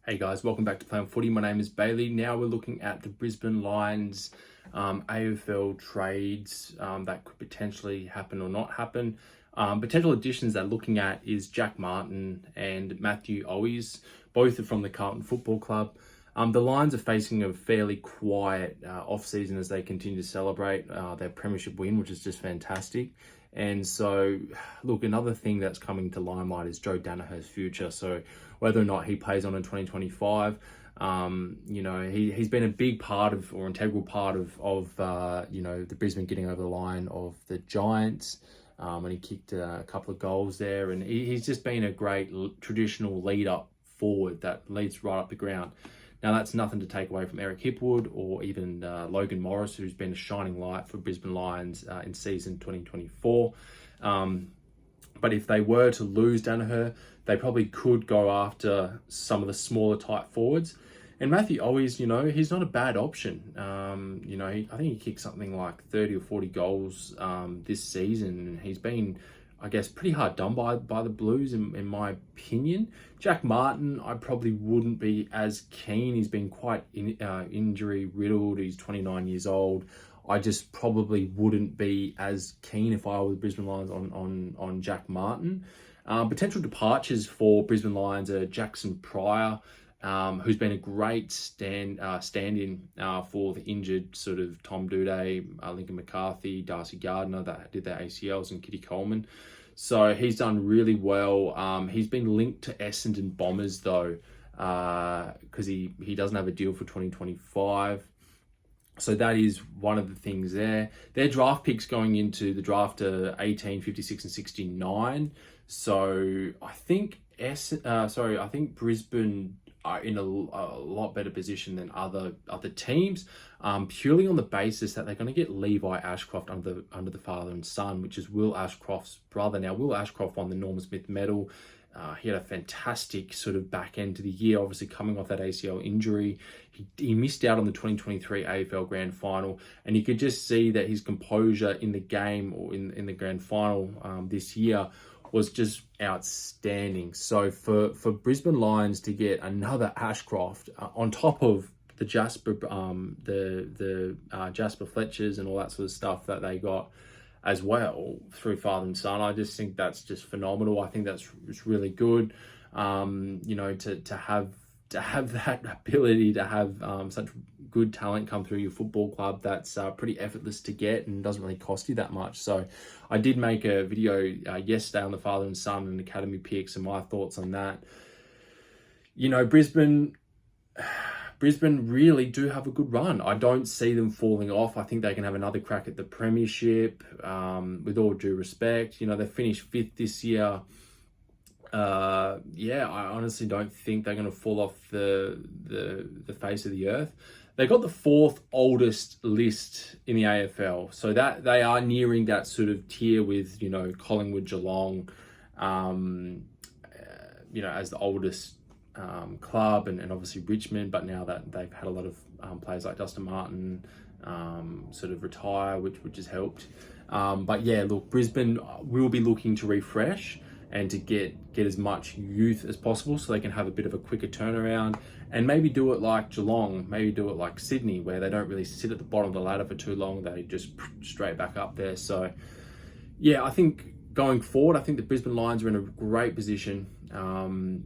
Hey guys, welcome back to Playing Footy. My name is Bailey. Now we're looking at the Brisbane Lions AFL trades that could potentially happen or not happen. Potential additions they're looking at is Jack Martin and Matthew Owies. Both are from the Carlton Football Club. The Lions are facing a fairly quiet off-season as they continue to celebrate their premiership win, which is just fantastic. And so, look, another thing that's coming to limelight is Joe Daniher's future. So whether or not he plays on in 2025, he's been a big part of, or integral part of the Brisbane getting over the line of the Giants. And he kicked a couple of goals there. And he's just been a great traditional lead-up forward that leads right up the ground. Now, that's nothing to take away from Eric Hipwood or even Logan Morris, who's been a shining light for Brisbane Lions in season 2024. But if they were to lose Daniher, they probably could go after some of the smaller type forwards. And Matthew Owies, he's not a bad option. I think he kicked something like 30 or 40 goals this season. He's been, I guess, pretty hard done by the Blues, in my opinion. Jack Martin, I probably wouldn't be as keen. He's been quite injury riddled. He's 29 years old. I just probably wouldn't be as keen if I were the Brisbane Lions on Jack Martin. Potential departures for Brisbane Lions are Jackson Pryor, who's been a great stand-in for the injured sort of Tom Doedee, Lincoln McCarthy, Darcy Gardner that did their ACLs, and Kitty Coleman. So he's done really well. He's been linked to Essendon Bombers though, because he doesn't have a deal for 2025. So that is one of the things there. Their draft picks going into the draft are 18, 56, and 69. So I think Brisbane are in a lot better position than other teams, purely on the basis that they're going to get Levi Ashcroft under the father and son, which is Will Ashcroft's brother. Now, Will Ashcroft won the Norman Smith Medal. He had a fantastic sort of back end to the year, obviously coming off that ACL injury. He missed out on the 2023 AFL Grand Final, and you could just see that his composure in the game or in the Grand Final this year was just outstanding. So for Brisbane Lions to get another Ashcroft on top of the Jasper Jasper Fletchers and all that sort of stuff that they got as well through father and son, I just think that's just phenomenal. I think it's really good. To have that ability to have such good talent come through your football club, that's pretty effortless to get and doesn't really cost you that much. So I did make a video yesterday on the father and son and academy picks and my thoughts on that. Brisbane really do have a good run. I don't see them falling off. I think they can have another crack at the premiership, with all due respect. They finished 5th this year. I honestly don't think they're going to fall off the face of the earth. They got the 4th oldest list in the AFL, so that they are nearing that sort of tier with Collingwood, Geelong, as the oldest club, and obviously Richmond. But now that they've had a lot of players like Dustin Martin sort of retire, which has helped. But yeah, look, Brisbane will be looking to refresh and to get as much youth as possible so they can have a bit of a quicker turnaround, and maybe do it like Geelong, maybe do it like Sydney, where they don't really sit at the bottom of the ladder for too long. They just straight back up there. So yeah, I think going forward, I think the Brisbane Lions are in a great position.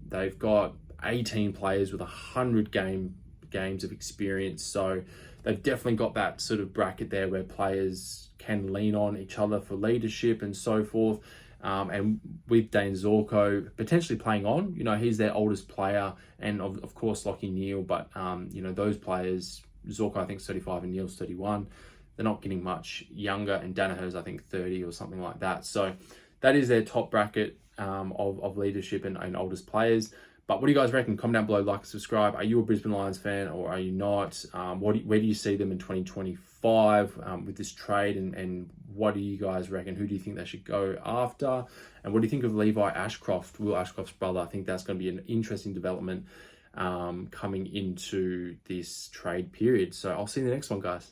They've got 18 players with 100 games of experience. So they've definitely got that sort of bracket there where players can lean on each other for leadership and so forth. And with Dane Zorko potentially playing on, he's their oldest player, and of course Lachie Neale. But those players, Zorko I think is 35 and Neale's 31. They're not getting much younger, and Daniher's I think 30 or something like that. So that is their top bracket of leadership and oldest players. But what do you guys reckon? Comment down below, like and subscribe. Are you a Brisbane Lions fan or are you not? Where do you see them in 2025 with this trade? And what do you guys reckon? Who do you think they should go after? And what do you think of Levi Ashcroft, Will Ashcroft's brother? I think that's going to be an interesting development coming into this trade period. So I'll see you in the next one, guys.